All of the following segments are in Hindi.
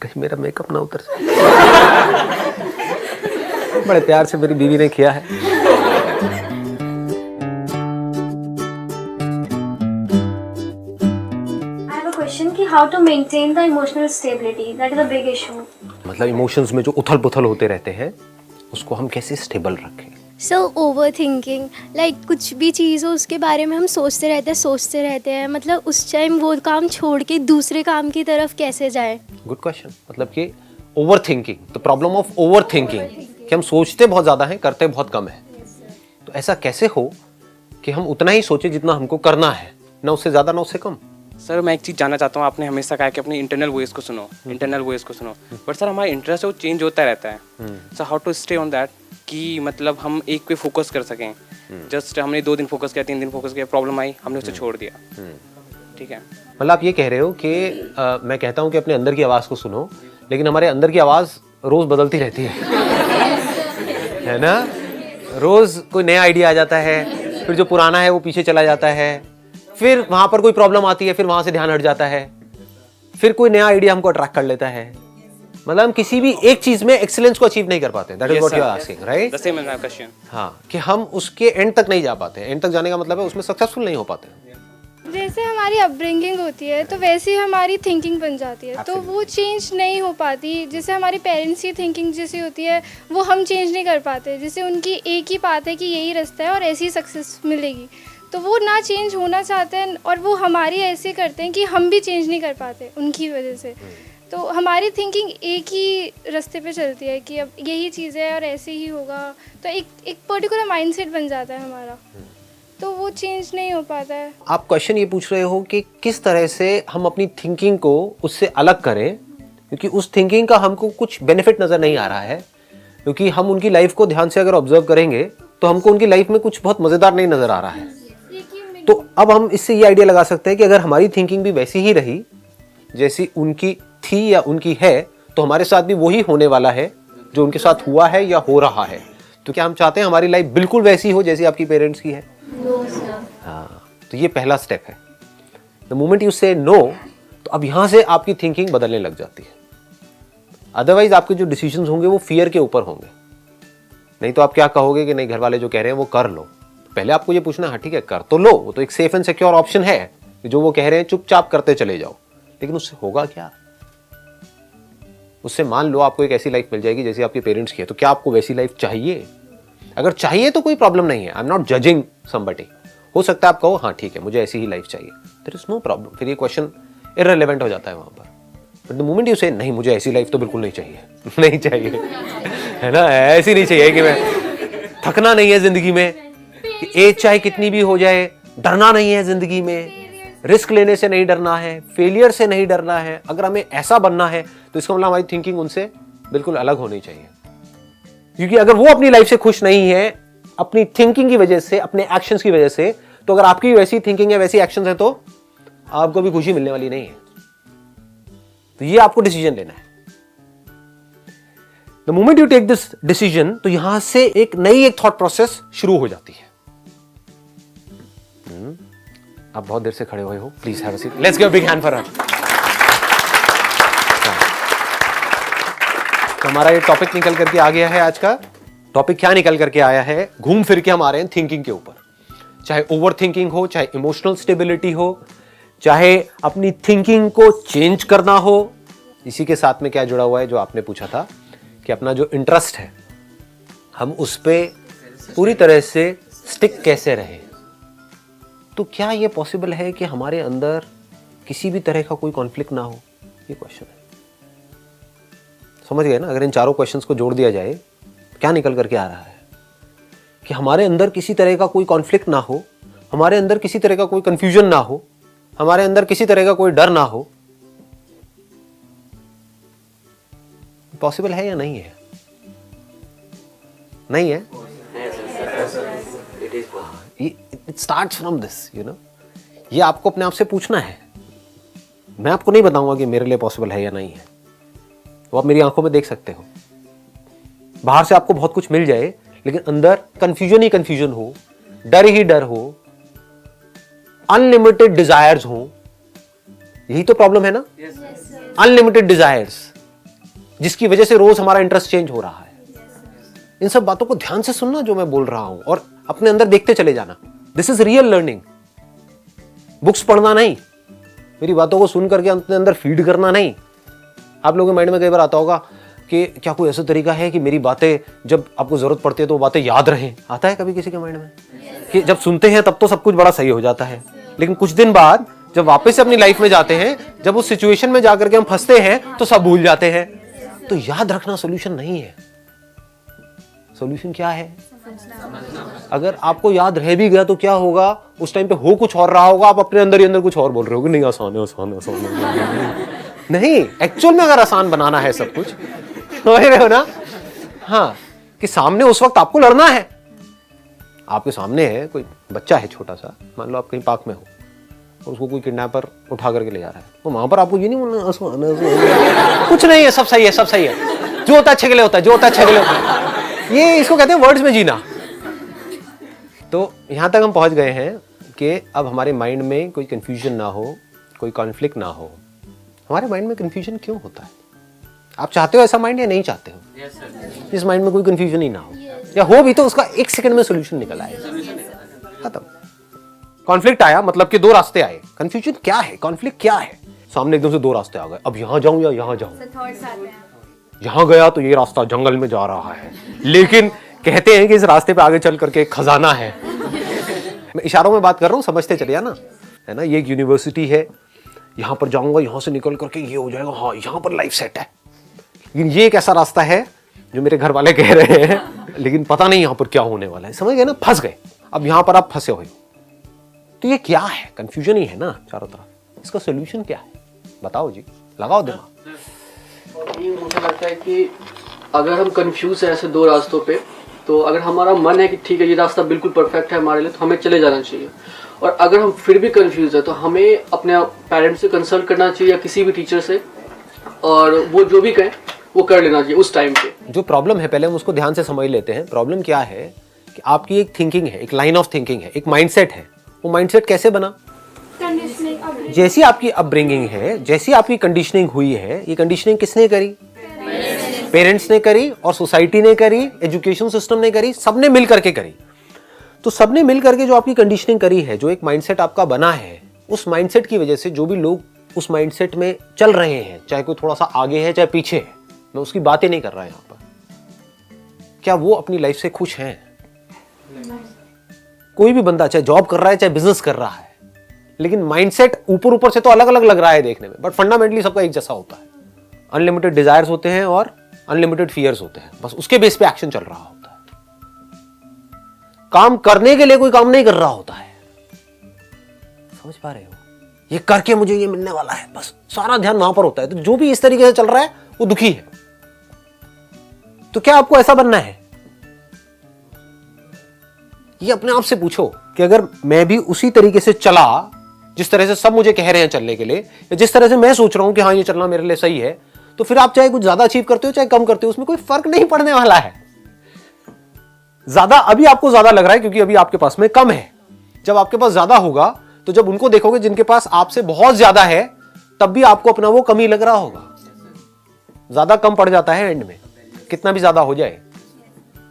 कहीं मेरा मेकअप ना उतर जाए। बड़े प्यार से मेरी बीवी ने किया है। I have a question कि how to maintain the emotional stability, that is a big issue. मतलब इमोशंस में जो उथल पुथल होते रहते हैं उसको हम कैसे स्टेबल रखें। सो ओवर थिंकिंग, लाइक कुछ भी चीज़ हो उसके बारे में हम सोचते रहते हैं, मतलब उस टाइम वो काम छोड़ के दूसरे काम की तरफ कैसे जाए। Good question. मतलब कि over thinking, the problem of over thinking, कि हम सोचते बहुत ज़्यादा हैं, करते बहुत कम है। तो ऐसा कैसे हो कि हम उतना ही सोचे जितना हमको करना है, ना उससे ज़्यादा ना उससे कम। सर मैं एक चीज़ जानना चाहता हूँ, आपने हमेशा कहा कि अपनी इंटरनल वॉइस को सुनो, इंटरनल वॉइस को सुनो, बट सर हमारा इंटरेस्ट वो चेंज होता रहता है। So how to stay on that कि मतलब हम एक पे फोकस कर सकें। जस्ट हमने 2 दिन फोकस किया, 3 दिन फोकस किया, प्रॉब्लम आई, हमने उसे छोड़ दिया। ठीक है, मतलब आप ये कह रहे हो कि मैं कहता हूँ कि अपने अंदर की आवाज़ को सुनो, लेकिन हमारे अंदर की आवाज़ रोज़ बदलती रहती है ना? रोज़ कोई नया आइडिया आ जाता है, फिर जो पुराना है वो पीछे चला जाता है, फिर वहाँ पर कोई प्रॉब्लम आती है, फिर वहाँ से ध्यान हट जाता है, फिर कोई नया आइडिया हमको अट्रैक्ट कर लेता है। मतलब हम किसी भी एक चीज में एक्सीलेंस को अचीव नहीं कर पाते। That is what you are asking, right? The same is my question. हाँ, कि हम उसके एंड तक नहीं जा पाते। एंड तक जाने का मतलब है उसमें सक्सेसफुल नहीं हो पाते। जैसे हमारी अपब्रिंगिंग होती है तो वैसे ही हमारी थिंकिंग बन जाती है, तो वो चेंज नहीं हो पाती। जैसे हमारी पेरेंट्स की थिंकिंग जैसी होती है वो हम चेंज नहीं कर पाते। जैसे उनकी एक ही बात है कि यही रास्ता है और ऐसी सक्सेस मिलेगी, तो वो ना चेंज होना चाहते हैं और वो हमारी ऐसे करते हैं कि हम भी चेंज नहीं कर पाते उनकी वजह से। तो हमारी थिंकिंग एक ही रास्ते पे चलती है कि अब यही चीज़ है और ऐसे ही होगा, तो एक पर्टिकुलर माइंडसेट बन जाता है हमारा, तो वो चेंज नहीं हो पाता है। आप क्वेश्चन ये पूछ रहे हो कि किस तरह से हम अपनी थिंकिंग को उससे अलग करें, क्योंकि उस थिंकिंग का हमको कुछ बेनिफिट नज़र नहीं आ रहा है। क्योंकि हम उनकी लाइफ को ध्यान से अगर ऑब्जर्व करेंगे तो हमको उनकी लाइफ में कुछ बहुत मज़ेदार नहीं नज़र आ रहा है। तो अब हम इससे ये आइडिया लगा सकते हैं कि अगर हमारी थिंकिंग भी वैसी ही रही जैसी उनकी थी या उनकी है, तो हमारे साथ भी वही होने वाला है जो उनके साथ हुआ है या हो रहा है। तो क्या हम चाहते हैं हमारी लाइफ बिल्कुल वैसी हो जैसी आपकी पेरेंट्स की है? हाँ, तो ये पहला स्टेप है। द मोमेंट यू से नो, तो अब यहां से आपकी थिंकिंग बदलने लग जाती है। अदरवाइज आपके जो डिसीजंस होंगे वो फियर के ऊपर होंगे। नहीं तो आप क्या कहोगे कि नहीं, घर वाले जो कह रहे हैं वो कर लो। पहले आपको ये पूछना, हाँ ठीक है कर तो लो, वो तो एक सेफ एंड सिक्योर ऑप्शन है, जो वो कह रहे हैं चुपचाप करते चले जाओ। लेकिन उससे होगा क्या? उससे मान लो आपको एक ऐसी लाइफ मिल जाएगी जैसी आपके पेरेंट्स की है, तो क्या आपको वैसी लाइफ चाहिए? अगर चाहिए तो कोई प्रॉब्लम नहीं है। I am not judging somebody. हो सकता है आप कहो हाँ ठीक है मुझे ऐसी ही लाइफ चाहिए, देयर इज नो प्रॉब्लम। फिर ये क्वेश्चन इररिलेवेंट हो जाता है वहां पर। बट द मोमेंट यू से नहीं मुझे ऐसी लाइफ तो बिल्कुल नहीं चाहिए नहीं चाहिए, है ना? ऐसी नहीं चाहिए कि मैं थकना नहीं है जिंदगी में, एज चाहे कितनी भी हो जाए, डरना नहीं है जिंदगी में, रिस्क लेने से नहीं डरना है, फेलियर से नहीं डरना है। अगर हमें ऐसा बनना है तो इसका मतलब हमारी थिंकिंग उनसे बिल्कुल अलग होनी चाहिए। क्योंकि अगर वो अपनी लाइफ से खुश नहीं है अपनी थिंकिंग की वजह से, अपने एक्शंस की वजह से, तो अगर आपकी वैसी थिंकिंग है वैसी एक्शंस है तो आपको भी खुशी मिलने वाली नहीं है। तो ये आपको डिसीजन लेना है। The moment you take this decision, तो यहां से एक नई एक थॉट प्रोसेस शुरू हो जाती है। आप बहुत देर से खड़े हुए हो, please have a seat. Let's give a big hand for her. तो हमारा ये टॉपिक निकल करके आ गया है। आज का टॉपिक क्या निकल करके आया है? घूम फिर के हम आ रहे हैं थिंकिंग के ऊपर। चाहे ओवर थिंकिंग हो, चाहे इमोशनल स्टेबिलिटी हो, चाहे अपनी थिंकिंग को चेंज करना हो। इसी के साथ में क्या जुड़ा हुआ है जो आपने पूछा था कि अपना जो इंटरेस्ट है हम उस पर पूरी तरह से स्टिक कैसे रहे। तो क्या ये पॉसिबल है कि हमारे अंदर किसी भी तरह का कोई कॉन्फ्लिक्ट ना हो? ये क्वेश्चन है। समझ गए ना? अगर इन चारों क्वेश्चंस को जोड़ दिया जाए क्या निकल करके आ रहा है कि हमारे अंदर किसी तरह का कोई कॉन्फ्लिक्ट ना हो, हमारे अंदर किसी तरह का कोई कंफ्यूजन ना हो, हमारे अंदर किसी तरह का कोई डर ना हो। पॉसिबल है या नहीं है? नहीं है? It starts from this, you know. ये आपको अपने आप से पूछना है। मैं आपको नहीं बताऊंगा कि मेरे लिए पॉसिबल है या नहीं है, वो आप मेरी आंखों में देख सकते हो। बाहर से आपको बहुत कुछ मिल जाए लेकिन अंदर कंफ्यूजन ही कंफ्यूजन हो, डर ही डर हो, अनलिमिटेड डिजायर्स हो। यही तो प्रॉब्लम है ना? अनलिमिटेड डिजायर्स, जिसकी वजह से रोज हमारा इंटरेस्ट चेंज हो रहा है। इन सब बातों को ध्यान से सुनना जो मैं बोल रहा हूं और अपने अंदर देखते चले जाना। This is real learning. Books पढ़ना नहीं, मेरी बातों को सुन करके अपने अंदर फीड करना नहीं। आप लोगों के माइंड में कई बार आता होगा कि क्या कोई ऐसा तरीका है कि मेरी बातें जब आपको जरूरत पड़ती है तो वो बातें याद रहें। आता है कभी किसी के माइंड में कि जब सुनते हैं तब तो सब कुछ बड़ा सही हो जाता है, लेकिन कुछ दिन बाद जब वापस से अपनी लाइफ में जाते हैं, जब उस सिचुएशन में जाकर के हम फंसते हैं तो सब भूल जाते हैं। तो याद रखना सोल्यूशन नहीं है। सोल्यूशन क्या है? अगर आपको याद रह भी गया तो क्या होगा, उस टाइम पे हो कुछ और रहा होगा, आप अपने अंदर ही अंदर कुछ और बोल रहे होगे, नहीं आसान है, आसान है, आसान है। नहीं, एक्चुअल में अगर आसान बनाना है सब कुछ, समझ रहे हो ना? हाँ, कि सामने उस वक्त आपको लड़ना है। आपके सामने है कोई बच्चा है छोटा सा, मान लो आप कहीं पार्क में हो और उसको कोई किडनैपर उठा करके ले जा रहा है, तो वहां पर आपको ये नहीं बोलना आसान है, कुछ नहीं है, सब सही है, सब सही है, जो होता है अच्छे के लिए होता है, जो होता है अच्छे के लिए होता है। ये इसको कहते हैं वर्ड्स में जीना। तो यहां तक हम पहुंच गए हैं कि अब हमारे माइंड में कोई कंफ्यूजन ना हो, कोई कॉन्फ्लिक्ट ना हो। हमारे माइंड में कंफ्यूजन क्यों होता है? आप चाहते हो ऐसा माइंड या नहीं चाहते हो? इस माइंड में कोई कंफ्यूजन ही ना हो, या हो भी तो उसका 1 सेकंड में सोल्यूशन निकल आए, खत्म। कॉन्फ्लिक्ट आया मतलब कि 2 रास्ते आए। कंफ्यूजन क्या है, कॉन्फ्लिक्ट क्या है? सामने एकदम से 2 रास्ते आ गए, अब यहां जाऊं या यहां जाऊं। यहां गया तो ये रास्ता जंगल में जा रहा है, लेकिन कहते हैं कि इस रास्ते पे आगे चल करके एक खजाना है। मैं इशारों में बात कर रहा हूं, समझते चलिए ना, है ना? ये एक यूनिवर्सिटी है, यहां पर जाऊंगा, यहां से निकल करके ये हो जाएगा, हाँ यहां पर लाइफ सेट है। लेकिन ये एक ऐसा रास्ता है जो मेरे घर वाले कह रहे हैं, लेकिन पता नहीं यहां पर क्या होने वाला है। समझ गए ना? फंस गए। अब यहां पर आप फंसे हुए, तो ये क्या है? कंफ्यूजन ही है ना चारों तरफ। इसका सोल्यूशन क्या है? बताओ जी, लगाओ दिमाग। और ये मुझे लगता है कि अगर हम कंफ्यूज हैं ऐसे 2 रास्तों पे, तो अगर हमारा मन है कि ठीक है ये रास्ता बिल्कुल परफेक्ट है हमारे लिए, तो हमें चले जाना चाहिए। और अगर हम फिर भी कंफ्यूज है तो हमें अपने पेरेंट्स से कंसल्ट करना चाहिए या किसी भी टीचर से, और वो जो भी कहें वो कर लेना चाहिए उस टाइम पे। जो प्रॉब्लम है पहले हम उसको ध्यान से समझ लेते हैं। प्रॉब्लम क्या है कि आपकी एक थिंकिंग है, एक लाइन ऑफ थिंकिंग है, एक माइंडसेट है। वो माइंडसेट कैसे बना? जैसी आपकी अपब्रिंगिंग है, जैसी आपकी कंडीशनिंग हुई है, ये कंडीशनिंग किसने करी? पेरेंट्स ने करी, और सोसाइटी ने करी, एजुकेशन सिस्टम ने करी, सबने मिल करके करी। तो सबने मिल करके जो आपकी कंडीशनिंग करी है, जो एक माइंडसेट आपका बना है, उस माइंडसेट की वजह से जो भी लोग उस माइंडसेट में चल रहे हैं, चाहे कोई थोड़ा सा आगे है चाहे पीछे है, मैं उसकी बातें नहीं कर रहा यहां पर, क्या वो अपनी लाइफ से खुश हैं? कोई भी बंदा चाहे जॉब कर रहा है चाहे बिजनेस कर रहा है, लेकिन माइंडसेट ऊपर ऊपर से तो अलग अलग लग रहा है देखने में, बट फंडामेंटली सबका एक जैसा होता है। अनलिमिटेड डिजायर्स होते हैं और अनलिमिटेड फियर्स होते हैं, बस उसके बेस पे एक्शन चल रहा होता है। काम करने के लिए कोई काम नहीं कर रहा होता है। समझ पा रहे हो? ये करके मुझे ये मिलने वाला है, बस सारा ध्यान वहां पर होता है। तो जो भी इस तरीके से चल रहा है वो दुखी है। तो क्या आपको ऐसा बनना है? ये अपने आप से पूछो कि अगर मैं भी उसी तरीके से चला जिस तरह से सब मुझे कह रहे हैं चलने के लिए, या जिस तरह से मैं सोच रहा हूं कि हाँ ये चलना मेरे लिए सही है, तो फिर आप चाहे कुछ ज्यादा अचीव करते हो चाहे कम करते हो, उसमें कोई फर्क नहीं पड़ने वाला है। ज्यादा अभी आपको ज्यादा लग रहा है क्योंकि अभी आपके पास में कम है। जब आपके पास ज्यादा होगा तो जब उनको देखोगे जिनके पास आपसे बहुत ज्यादा है, तब भी आपको अपना वो कमी लग रहा होगा। ज्यादा कम पड़ जाता है एंड में, कितना भी ज्यादा हो जाए।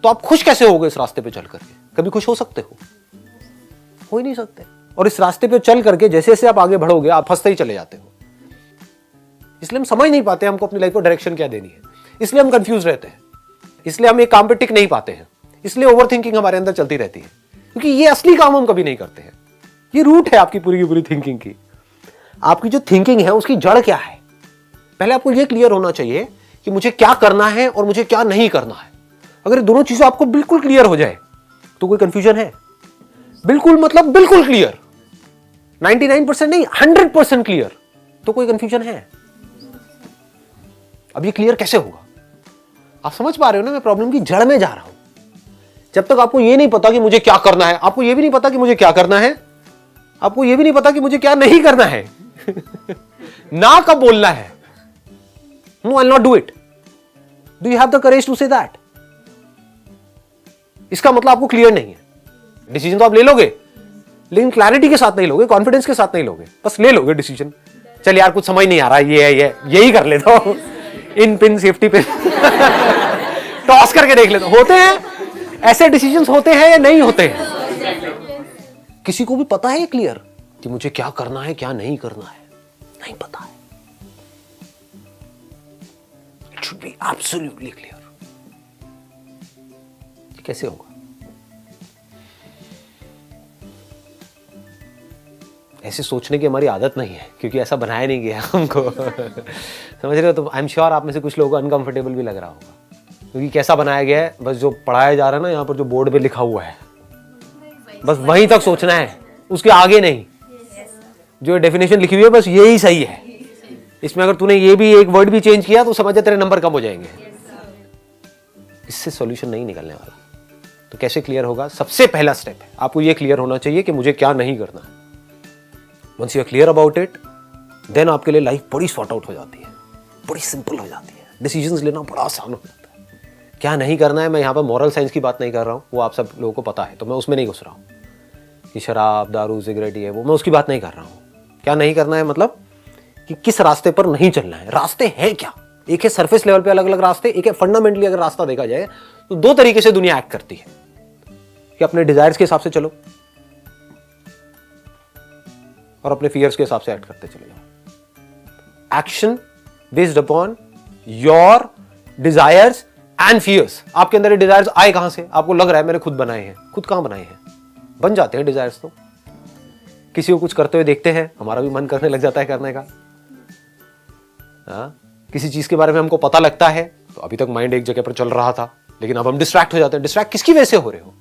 तो आप खुश कैसे होगे इस रास्ते पे चल करके? कभी खुश हो सकते हो ही नहीं सकते। और इस रास्ते पे चल करके जैसे जैसे आप आगे बढ़ोगे आप फंसते ही चले जाते हो। इसलिए हम समझ नहीं पाते हमको अपनी लाइफ को डायरेक्शन क्या देनी है, इसलिए हम कंफ्यूज रहते हैं, इसलिए हम एक काम पे टिक नहीं पाते हैं, इसलिए ओवरथिंकिंग हमारे अंदर चलती रहती है, क्योंकि ये असली काम हम कभी नहीं करते हैं। ये रूट है आपकी पूरी की पूरी थिंकिंग की। आपकी जो थिंकिंग है उसकी जड़ क्या है, पहले आपको ये क्लियर होना चाहिए कि मुझे क्या करना है और मुझे क्या नहीं करना है। अगर दोनों चीजें आपको बिल्कुल क्लियर हो जाए तो कोई कंफ्यूजन है? बिल्कुल मतलब बिल्कुल क्लियर, 99% नहीं 100% क्लियर, तो कोई कंफ्यूजन है? अब ये क्लियर कैसे होगा? आप समझ पा रहे हो ना, मैं प्रॉब्लम की जड़ में जा रहा हूं। जब तक आपको ये नहीं पता कि मुझे क्या करना है, आपको ये भी नहीं पता कि मुझे क्या करना है, आपको ये भी नहीं पता कि मुझे क्या नहीं करना है ना कब बोलना है, no I will not do it, do you have the courage to say that? इसका मतलब आपको क्लियर नहीं है। डिसीजन तो आप ले लोगे, लेकिन क्लैरिटी के साथ नहीं लोगे, कॉन्फिडेंस के साथ नहीं लोगे, बस ले लोगे डिसीजन। चल यार कुछ समझ नहीं आ रहा, ये है, यही कर लेता हूं, इन पिन सेफ्टी पिन टॉस करके देख लेते होते हैं ऐसे डिसीजंस होते हैं या नहीं होते हैं? किसी को भी पता है क्लियर कि मुझे क्या करना है क्या नहीं करना है? नहीं पता है. It should be absolutely clear. कैसे होगा? ऐसे सोचने की हमारी आदत नहीं है क्योंकि ऐसा बनाया नहीं गया हमको. समझ रहे हो? तो आई एम श्योर आप में से कुछ लोगों को अनकंफर्टेबल भी लग रहा होगा क्योंकि कैसा बनाया गया है, बस जो पढ़ाया जा रहा है ना यहाँ पर जो बोर्ड पे लिखा हुआ है बस वहीं तक सोचना है, उसके आगे नहीं. जो डेफिनेशन लिखी हुई है बस यही सही है. इसमें अगर तूने ये भी एक वर्ड भी चेंज किया तो समझ जा तेरे नंबर कम हो जाएंगे. इससे सॉल्यूशन नहीं निकलने वाला. तो कैसे क्लियर होगा? सबसे पहला स्टेप है आपको ये क्लियर होना चाहिए कि मुझे क्या नहीं करना है. Once you are clear about it then आपके लिए लाइफ बड़ी सॉर्ट आउट हो जाती है, बड़ी सिंपल हो जाती है. डिसीजंस लेना बड़ा आसान हो जाता है. क्या नहीं करना है, मैं यहाँ पर मॉरल साइंस की बात नहीं कर रहा हूँ, वो आप सब लोगों को पता है तो मैं उसमें नहीं घुस रहा हूँ कि शराब दारू सिगरेट ये वो, मैं उसकी बात नहीं कर रहा हूँ. क्या नहीं करना है मतलब कि किस रास्ते पर नहीं चलना है. रास्ते हैं क्या? एक है सरफेस लेवल पे अलग अलग रास्ते, एक है फंडामेंटली अगर रास्ता देखा जाए तो दो तरीके से दुनिया एक्ट करती है कि अपने डिजायर्स के हिसाब से चलो और अपने फियर्स के हिसाब से एक्ट करते चले जाओ. Action based upon your desires and fears. आपके अंदर ये डिजायर्स आए कहां से? आपको लग रहा है मैंने खुद बनाए हैं. खुद कहां बनाए हैं? बन जाते हैं डिजायर्स तो. किसी को कुछ करते हुए देखते हैं हमारा भी मन करने लग जाता है करने का. किसी चीज के बारे में हमको पता लगता है तो अभी तक माइंड एक जगह पर चल रहा था लेकिन अब हम डिस्ट्रैक्ट हो जाते हैं. डिस्ट्रैक्ट किसकी वजह से हो रहे हो?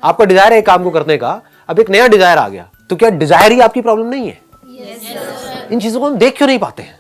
आपका डिजायर है एक काम को करने का, अब एक नया डिजायर आ गया तो क्या डिजायर ही आपकी प्रॉब्लम नहीं है? इन चीजों को हम देख क्यों नहीं पाते हैं?